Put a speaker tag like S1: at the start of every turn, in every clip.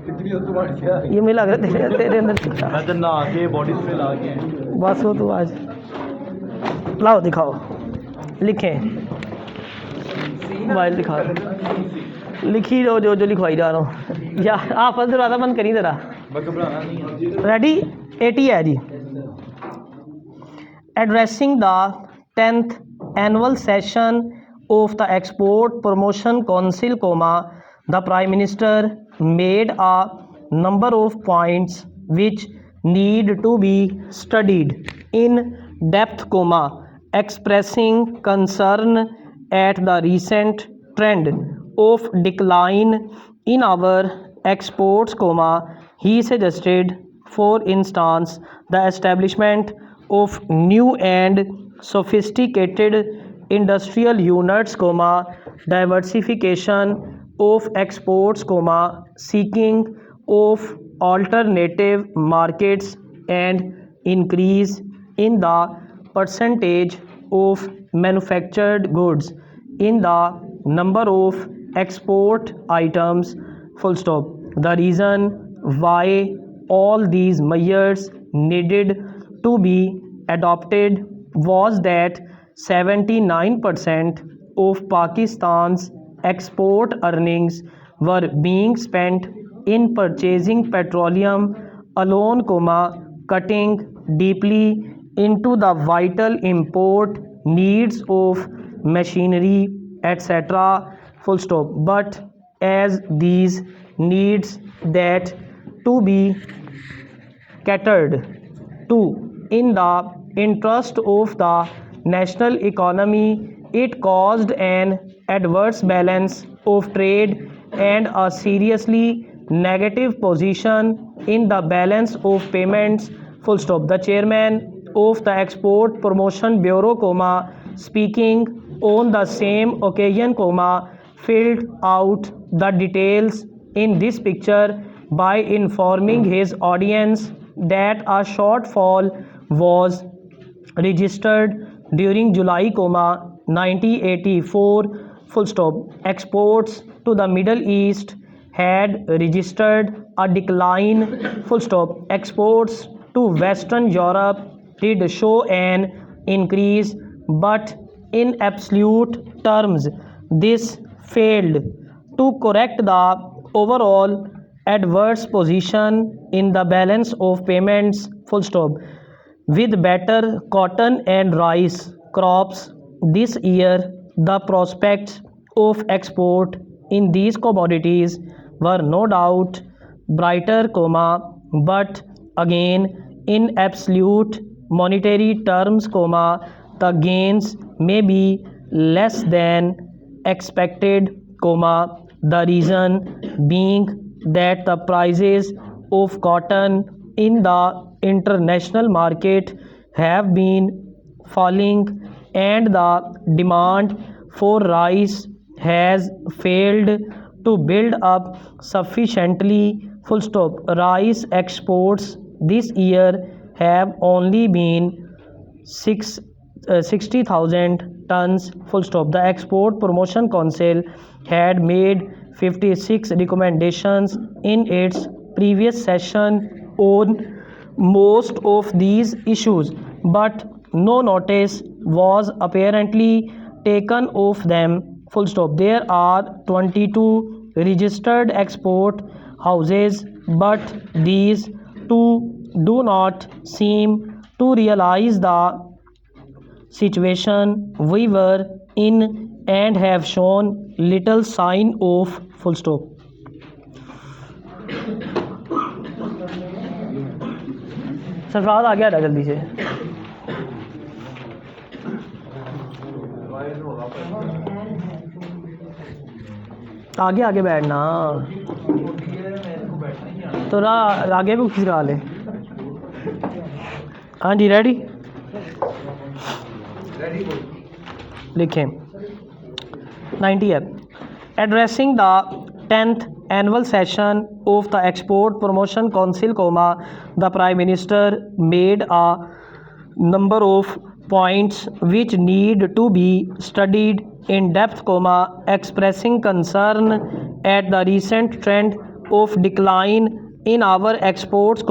S1: ये मुझे लग रहा है तेरे अंदर
S2: मैं तो नहा के बॉडी स्प्रे ला के
S1: बस वो तो आज लाओ दिखाओ लिखें मोबाइल दिखा लिखी जो जो जो लिखवाई जा रहा हूँ या आप फर्स्ट दरवाज़ा बंद करी ज़रा रेडी 80 है जी addressing the 10th annual session of the Export Promotion Council, the Prime Minister made a number of points which need to be studied in depth, expressing concern at the recent trend of decline in our exports, he suggested, for instance, the establishment of new and sophisticated industrial units, diversification of exports, seeking of alternative markets, and increase in the percentage of manufactured goods in the number of export items, full stop. The reason why all these measures needed to be adopted was that 79% of Pakistan's export earnings were being spent in purchasing petroleum alone, cutting deeply into the vital import needs of machinery, etc. full stop. But as these needs that to be catered to in the interest of the national economy, it caused an adverse balance of trade and a seriously negative position in the balance of payments, full stop. The chairman of the Export Promotion Bureau, speaking on the same occasion, filled out the details in this picture by informing his audience that a shortfall was registered during July, 1984, full stop. Exports to the Middle East had registered a decline, full stop. Exports to Western Europe did show an increase, but in absolute terms this failed to correct the overall adverse position in the balance of payments, full stop. With better cotton and rice crops this year, the prospects of export in these commodities were no doubt brighter, but again in absolute monetary terms, the gains may be less than expected, the reason being that the prices of cotton in the international market have been falling and the demand for rice has failed to build up sufficiently, full stop. Rice exports this year have only been 60,000 tons, full stop. The Export Promotion Council had made 56 recommendations in its previous session on most of these issues, but no notice was apparently taken of them, full stop. There are 22 registered export houses, but these two do not seem to realize the situation we were in and have shown little sign of, full stop. Sarfaraz आ गया था जल्दी से आगे आगे बैठना तो आगे भी खिसका ले हाँ जी रेडी लिखें 90 है addressing the 10th annual session of the Export Promotion Council, the Prime Minister made a number of points which need to be studied in depth, expressing concern at the recent trend of decline in our exports,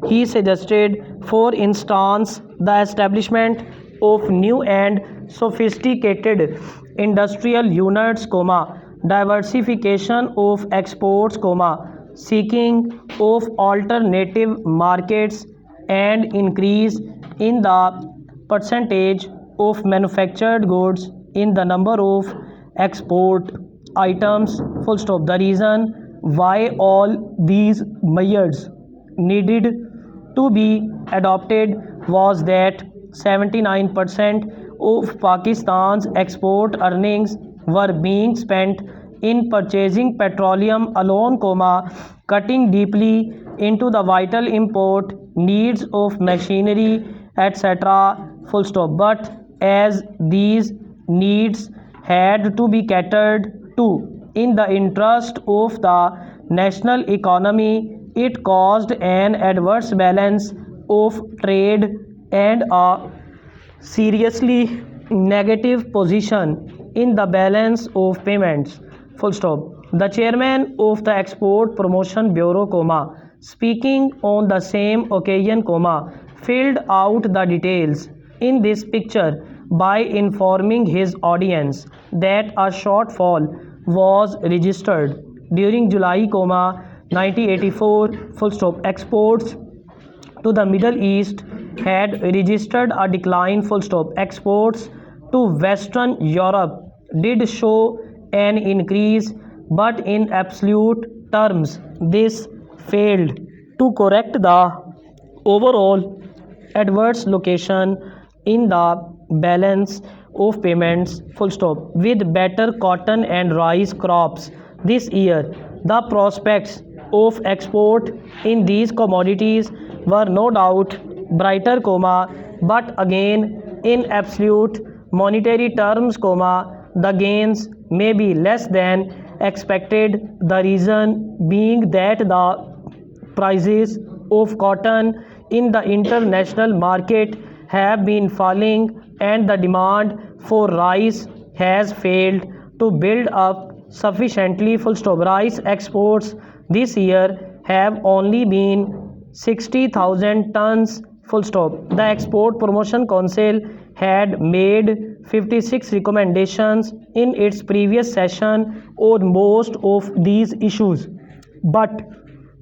S1: he suggested, for instance, the establishment of new and sophisticated industrial units, diversification of exports, seeking of alternative markets, and increase in the percentage of manufactured goods in the number of export items, full stop. The reason why all these measures needed to be adopted was that 79% of Pakistan's export earnings were being spent in purchasing petroleum alone, cutting deeply into the vital import needs of machinery, etc. Full stop. But as these needs had to be catered to in the interest of the national economy, it caused an adverse balance of trade and a seriously negative position in the balance of payments, full stop. The chairman of the Export Promotion Bureau, speaking on the same occasion, filled out the details in this picture by informing his audience that a shortfall was registered during July, 1984, full stop. Exports to the Middle East had registered a decline, full stop. Exports to Western Europe did show an increase, but in absolute terms this failed to correct the overall adverse location in the balance of payments, full stop. With better cotton and rice crops this year, the prospects of export in these commodities were no doubt brighter, but again in absolute monetary terms, the gains may be less than expected. The reason being that the prices of cotton in the international market have been falling and the demand for rice has failed to build up sufficiently, full stop. Rice exports this year have only been 60,000 tons, full stop. The Export Promotion Council had made 56 recommendations in its previous session on most of these issues, but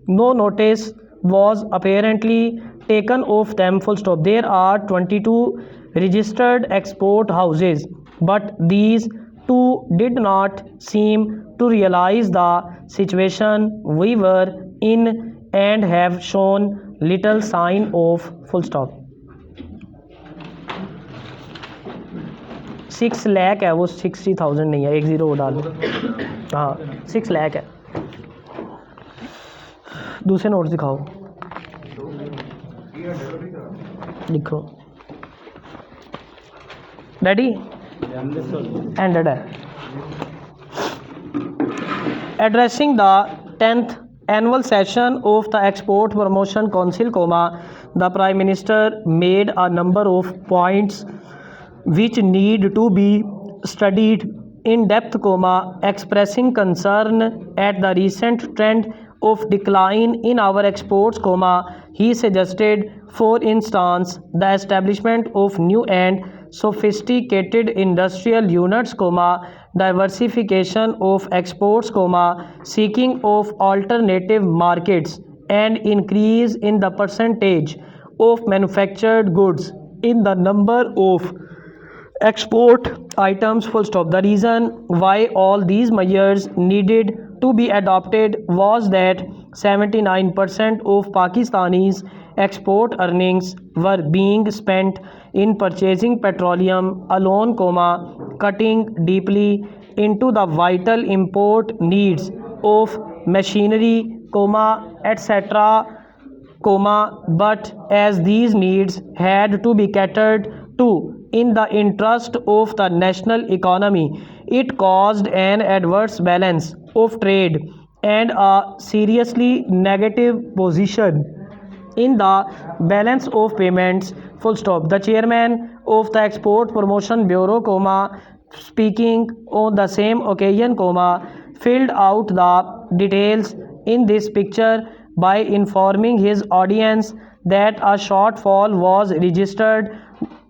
S1: no notice was apparently taken of them, full stop. There are 22 registered export houses, but these two did not seem to realize the situation we were in and have shown little sign of, full stop. 6 lakh है वो, 60,000 नहीं है, एक zero डालो। हाँ 6 लाख है। दूसरे note दिखाओ, लिखो। रेडी? एंडेड है। Addressing the 10th annual session of the Export Promotion Council, the Prime Minister made a number of points which need to be studied in depth, expressing concern at the recent trend of decline in our exports, he suggested, for instance, the establishment of new and sophisticated industrial units, diversification of exports, seeking of alternative markets, and increase in the percentage of manufactured goods in the number of export items, full stop. The reason why all these measures needed to be adopted was that 79% of Pakistanis export earnings were being spent in purchasing petroleum alone, cutting deeply into the vital import needs of machinery, etc., but as these needs had to be catered to in the interest of the national economy, it caused an adverse balance of trade and a seriously negative position in the balance of payments, full stop. The chairman of the Export Promotion Bureau, speaking on the same occasion, filled out the details in this picture by informing his audience that a shortfall was registered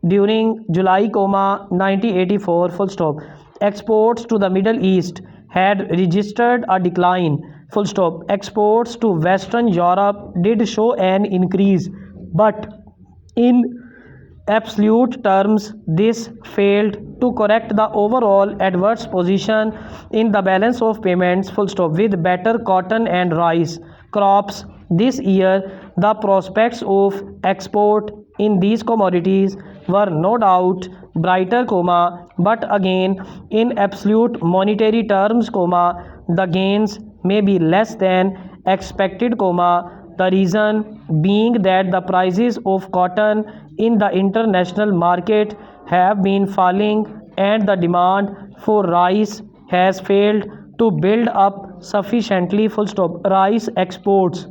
S1: during July, 1984, full stop. Exports to the Middle East had registered a decline, full stop. Exports to Western Europe did show an increase, but in absolute terms, this failed to correct the overall adverse position in the balance of payments, full stop. With better cotton and rice crops this year, the prospects of export in these commodities were no doubt brighter, but again, in absolute monetary terms, the gains may be less than expected, the reason being that the prices of cotton in the international market have been falling and the demand for rice has failed to build up sufficiently, full stop. Rice exports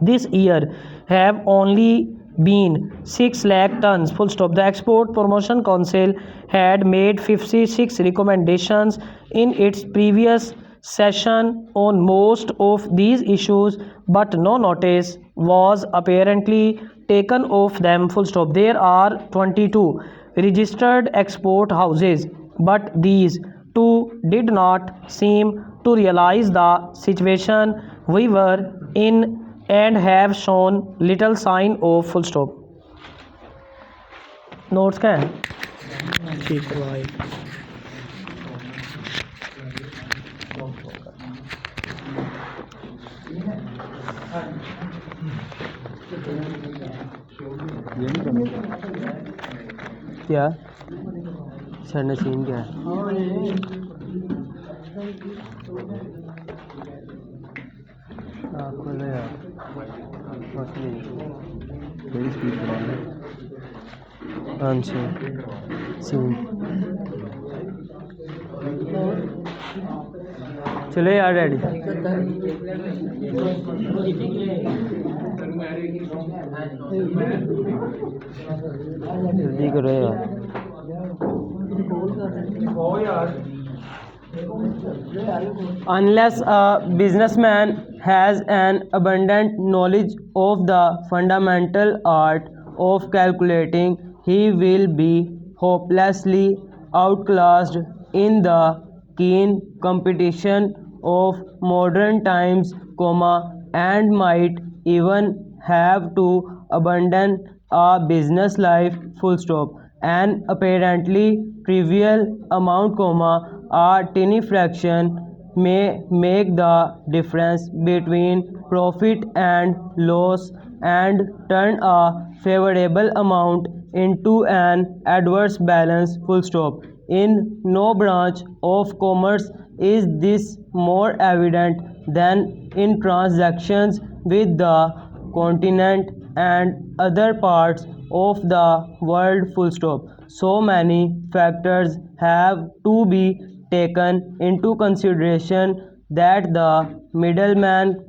S1: this year have only been 6 lakh tons, full stop. The Export Promotion Council had made 56 recommendations in its previous session on most of these issues, but no notice was apparently taken of them, full stop. There are 22 registered export houses, but these two did not seem to realize the situation we were in and have shown little sign of, full stop. Notes क्या है ठीक है भाई क्या sir Naseem क्या है खोलो यार हाँ जी सीन चलो यार डैडी जल्दी करो यार Unless a businessman has an abundant knowledge of the fundamental art of calculating, he will be hopelessly outclassed in the keen competition of modern times, and might even have to abandon a business life, full stop. An apparently trivial amount, a tiny fraction may make the difference between profit and loss and turn a favorable amount into an adverse balance, full stop. In no branch of commerce is this more evident than in transactions with the continent and other parts of the world, full stop. So many factors have to be taken into consideration that the middleman,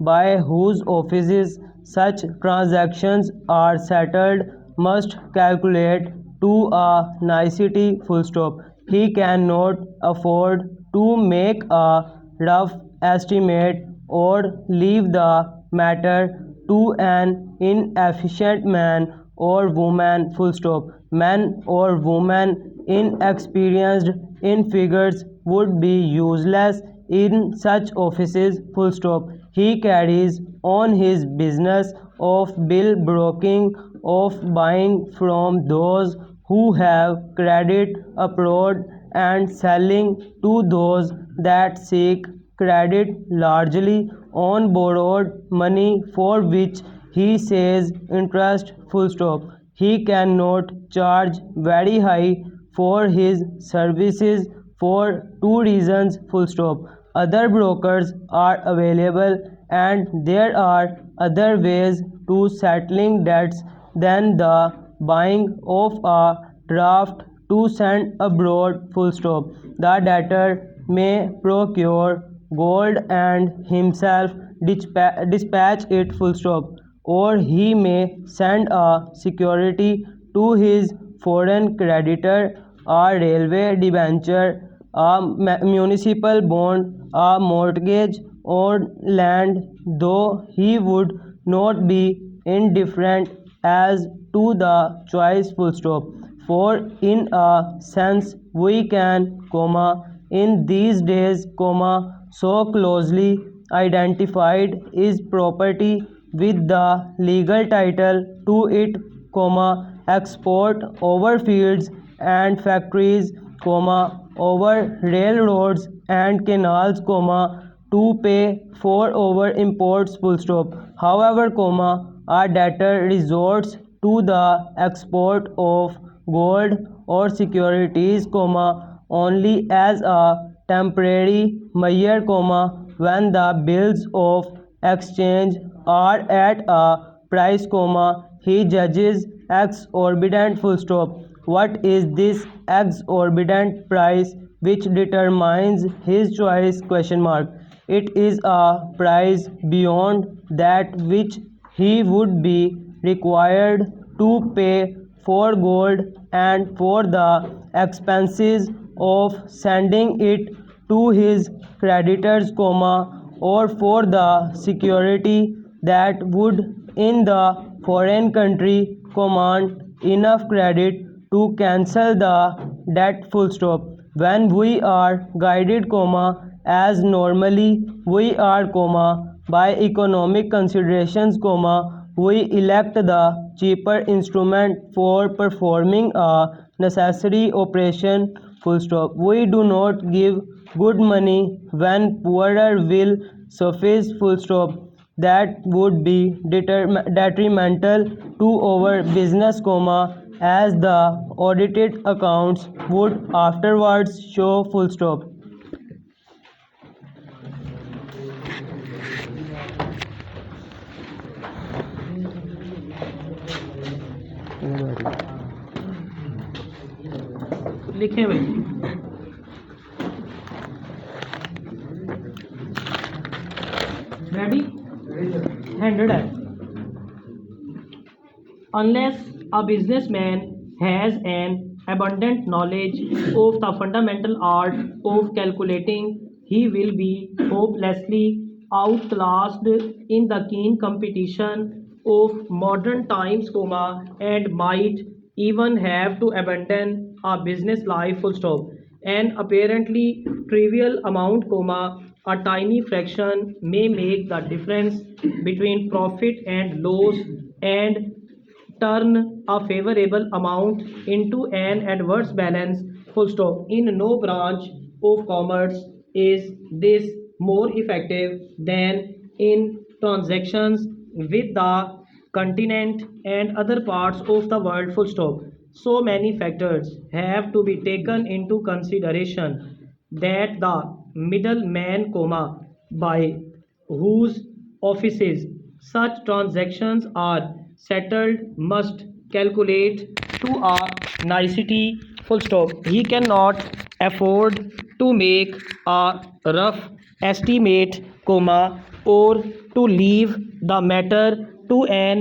S1: by whose offices such transactions are settled, must calculate to a nicety, full stop. He cannot afford to make a rough estimate or leave the matter to an inefficient man or woman, full stop. Men or women inexperienced in figures would be useless in such offices, full stop. He carries on his business of bill broking, of buying from those who have credit abroad and selling to those that seek credit largely on borrowed money, for which he says interest, full stop. He cannot charge very high for his services for two reasons, full stop. Other brokers are available and there are other ways to settling debts than the buying of a draft to send abroad, full stop. The debtor may procure gold and himself dispatch it, full stop, or he may send a security to his foreign creditor, a railway debenture, a municipal bond, a mortgage,
S3: on land, though he would not be indifferent as to the choice full stop. For in a sense we can, in these days, so closely identified is property with the legal title to it, export over fields and factories, over railroads and canals, to pay for over imports full stop. However, a debtor resorts to the export of gold or securities, only as a temporary measure, when the bills of exchange are at a price, he judges exorbitant full stop. What is this exorbitant price which determines his choice, question mark? It is a price beyond that which he would be required to pay for gold and for the expenses of sending it to his creditors, or for the security that would in the foreign country command enough credit to cancel the debt full stop. When we are guided, as normally we are, by economic considerations, we elect the cheaper instrument for performing a necessary operation full stop. We do not give good money when poorer will suffice full stop. That would be detrimental to our business, as the audited accounts would afterwards show full stop.
S1: लिखे भाई ready handed है unless a businessman has an abundant knowledge of the fundamental art of calculating, he will be hopelessly outclassed in the keen competition of modern times, and might even have to abandon a business life full stop. An apparently trivial amount, a tiny fraction may make the difference between profit and loss and turn a favorable amount into an adverse balance full stop. In no branch of commerce is this more effective than in transactions with the continent and other parts of the world full stop. So many factors have to be taken into consideration that the middleman, by whose offices such transactions are settled, must calculate to a nicety full stop. He cannot afford to make a rough estimate, or to leave the matter to an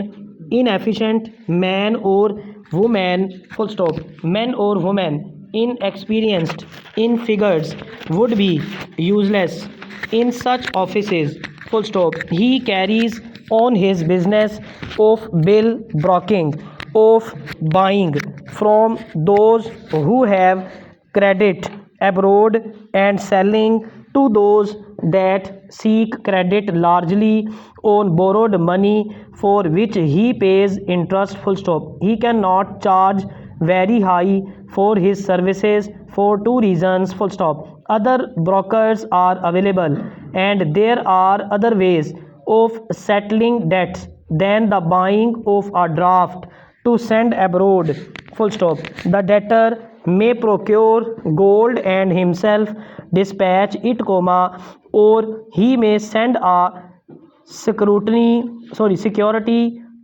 S1: inefficient man or woman full stop. Men or women inexperienced in figures would be useless in such offices full stop. He carries on his business of bill broking, of buying from those who have credit abroad and selling to those that seek credit largely on borrowed money for which he pays interest full stop. He cannot charge very high for his services for two reasons full stop. Other brokers are available and there are other ways of settling debts than the buying of a draft to send abroad full stop. The debtor may procure gold and himself dispatch it, or he may send a security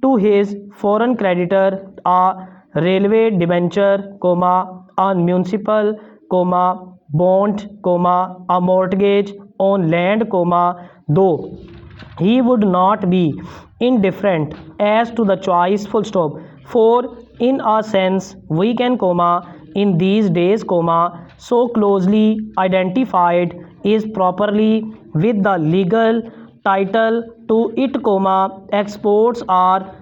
S1: to his foreign creditor, a railway debenture, a municipal, bond, a mortgage on land, though he would not be indifferent as to the choice full stop. For in a sense we can, in these days, so closely identified is properly with the legal title to it, comma, exports are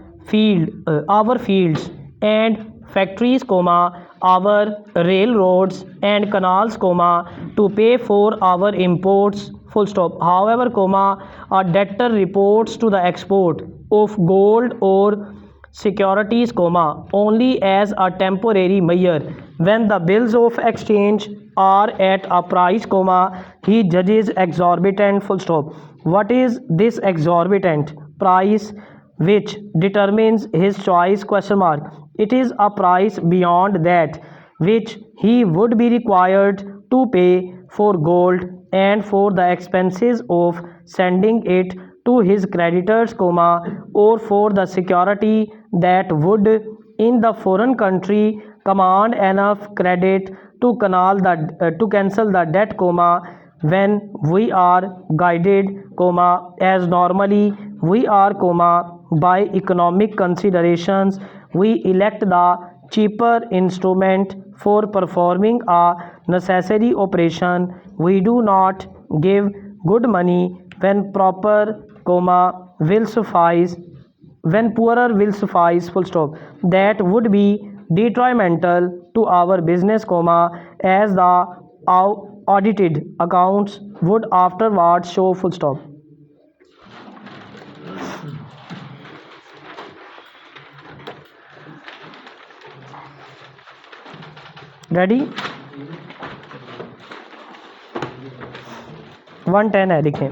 S1: our fields and factories, comma, our railroads and canals, comma, to pay for our imports, full stop. However, comma, a debtor reports to the export of gold or securities, comma, only as a temporary measure. When the bills of exchange are at a price, comma, he judges exorbitant, full stop. What is this exorbitant price which determines his choice, question mark? It is a price beyond that which he would be required to pay for gold and for the expenses of sending it to his creditors, comma, or for the security that would in the foreign country command enough credit to cancel the debt, comma, when we are guided, comma, as normally we are, comma, by economic considerations, we elect the cheaper instrument for performing a necessary operation. We do not give good money when proper, comma, will suffice, when poorer will suffice, full stop. That would be detrimental to our business, comma, as the audited accounts would afterwards show, full stop. Ready 110 है, लिखें.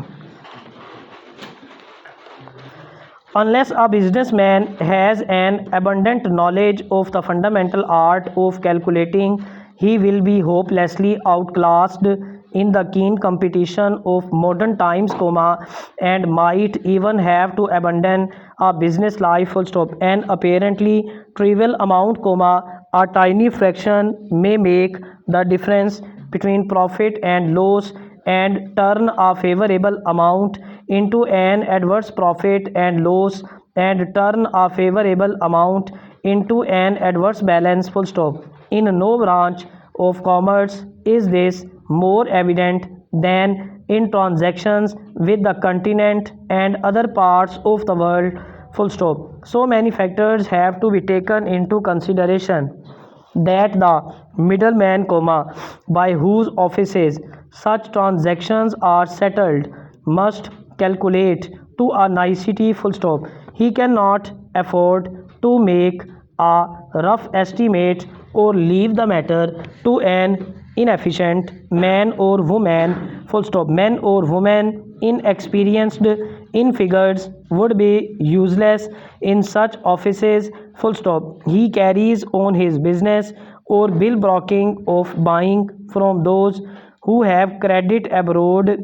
S1: Unless a businessman has an abundant knowledge of the fundamental art of calculating, he will be hopelessly outclassed in the keen competition of modern times, comma, and might even have to abandon a business life, full stop. An apparently trivial amount, comma, a tiny fraction may make the difference between profit and loss and turn a favorable amount into an adverse profit and loss and turn a favorable amount into an adverse balance, full stop. In no branch of commerce is this more evident than in transactions with the continent and other parts of the world, full stop. So many factors have to be taken into consideration that the middleman, comma, by whose offices such transactions are settled must calculate to a nicety, full stop. He cannot afford to make a rough estimate or leave the matter to an inefficient man or woman, full stop. Men or women inexperienced in figures would be useless in such offices, full stop. He carries on his business or bill broking of buying from those who have credit abroad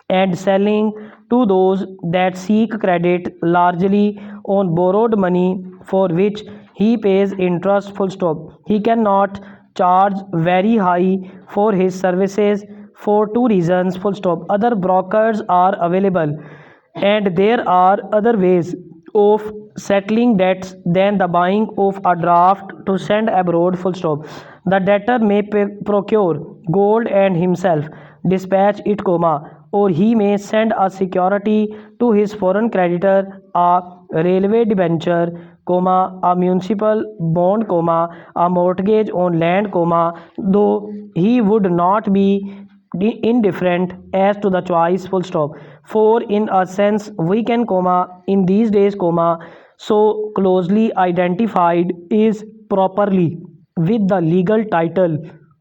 S1: and selling to those that seek credit largely on borrowed money for which he pays interest, full stop. He cannot charge very high for his services for two reasons, full stop. Other brokers are available and there are other ways of settling debts than the buying of a draft to send abroad, full stop. The debtor may procure gold and himself dispatch it, comma, or he may send a security to his foreign creditor, a railway debenture, comma, a municipal bond, comma, a mortgage on land, comma, though he would not be indifferent as to the choice, full stop. For in a sense we can, comma, in these days, comma, so closely identified is properly with the legal title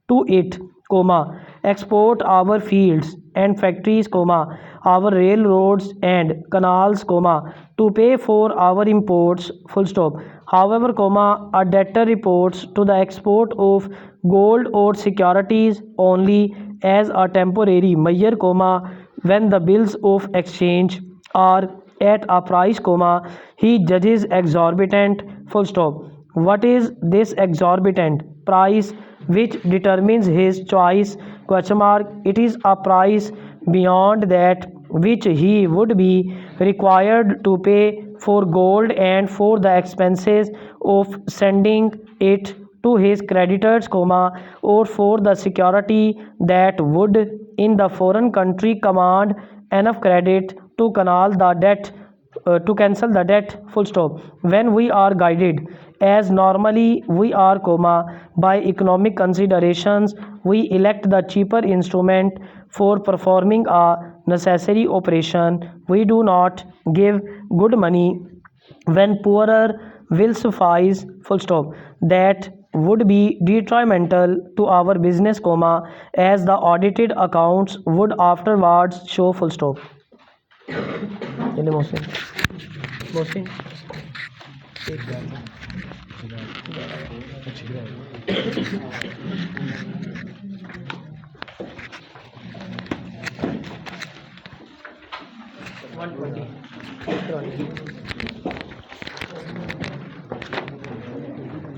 S1: to it, comma, export our fields and factories, comma, our railroads and canals, comma, to pay for our imports, full stop. However, comma, a debtor reports to the export of gold or securities only as a temporary measure, comma, when the bills of exchange are at a price, comma, he judges exorbitant, full stop. What is this exorbitant price which determines his choice, question mark? It is a price beyond that which he would be required to pay for gold and for the expenses of sending it to his creditors, comma, or for the security that would in the foreign country command enough credit to cancel the debt, full stop. When we are guided, as normally we are, by economic considerations, we elect the cheaper instrument for performing a necessary operation. We do not give good money when poorer will suffice, full stop. That would be detrimental to our business, as the audited accounts would afterwards show, full stop. चलिए Mohsin Mohsin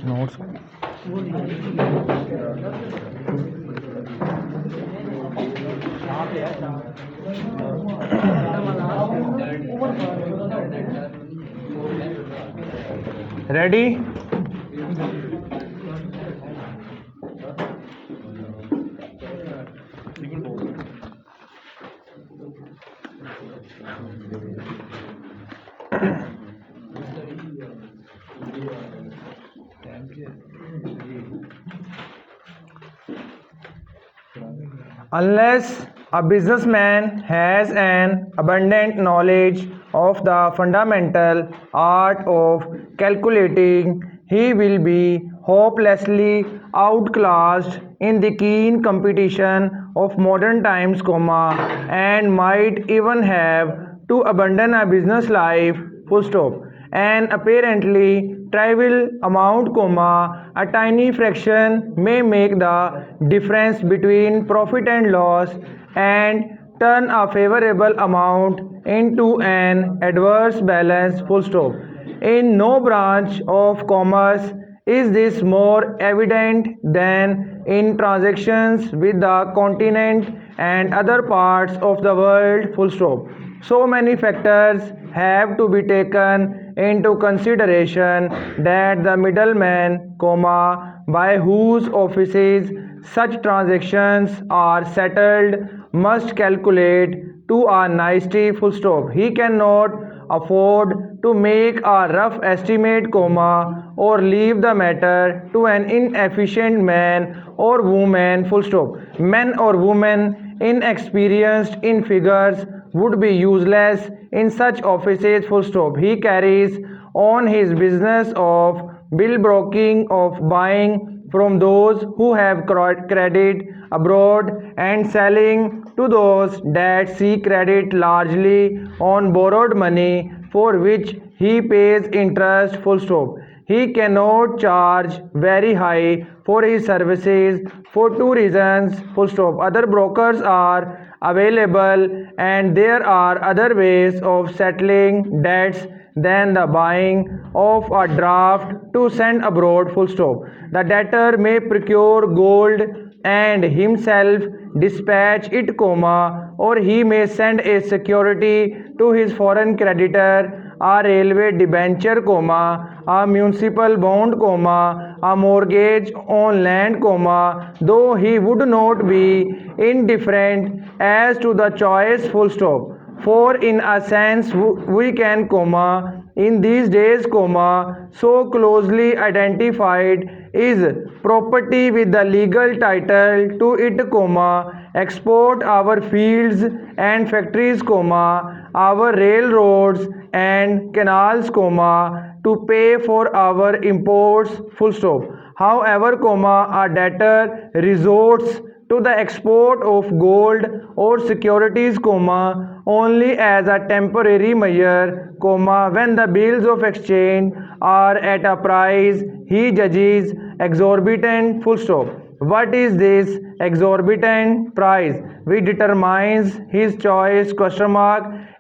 S2: notes ready Unless a businessman has an abundant knowledge of the fundamental art of calculating, he will be hopelessly outclassed in the keen competition of modern times, and might even have to abandon a business life, full stop. An apparently trivial amount, a tiny fraction may make the difference between profit and loss and turn a favorable amount into an adverse balance, full stop. In no branch of commerce is this more evident than in transactions with the continent and other parts of the world, full stop. So many factors have to be taken into consideration that the middleman, by whose offices such transactions are settled, must calculate to a nicety, full stop. He cannot afford to make a rough estimate, or leave the matter to an inefficient man or woman, full stop. Men or women inexperienced in figures would be useless in such offices, full stop. He carries on his business of bill broking, of buying from those who have credit abroad and selling to those that seek credit largely on borrowed money, for which he pays interest, full stop. He cannot charge very high for his services for two reasons, full stop. Other brokers are available and there are other ways of settling debts than the buying of a draft to send abroad, full stop. The debtor may procure gold and himself dispatch it, or he may send a security to his foreign creditor, a railway debenture, a municipal bond, a mortgage on land, though he would not be indifferent as to the choice, full stop. For in a sense we can, in these days, so closely identified is property with the legal title to it, export our fields and factories, our railroads and canals, to pay for our imports, full stop. However, a debtor resorts to the export of gold or securities, only as a temporary measure, when the bills of exchange are at a price he judges exorbitant, full stop. What is this exorbitant price? We determines his choice, ?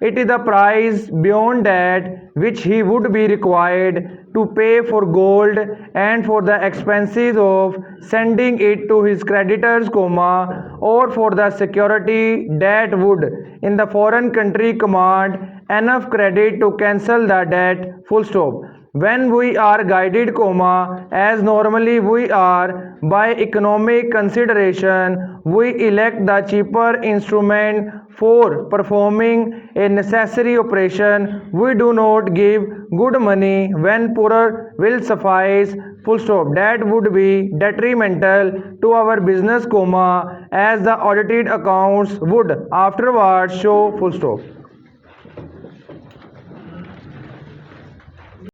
S2: It is the price beyond that which he would be required to pay for gold and for the expenses of sending it to his creditors, or for the security that would in the foreign country command enough credit to cancel the debt, full stop. when we are guided, comma, as normally we are, by economic consideration, we elect the cheaper instrument for performing a necessary operation. We do not give good money when poorer will suffice, full stop. That would be detrimental to our business, comma, as the audited accounts would afterwards show, full stop.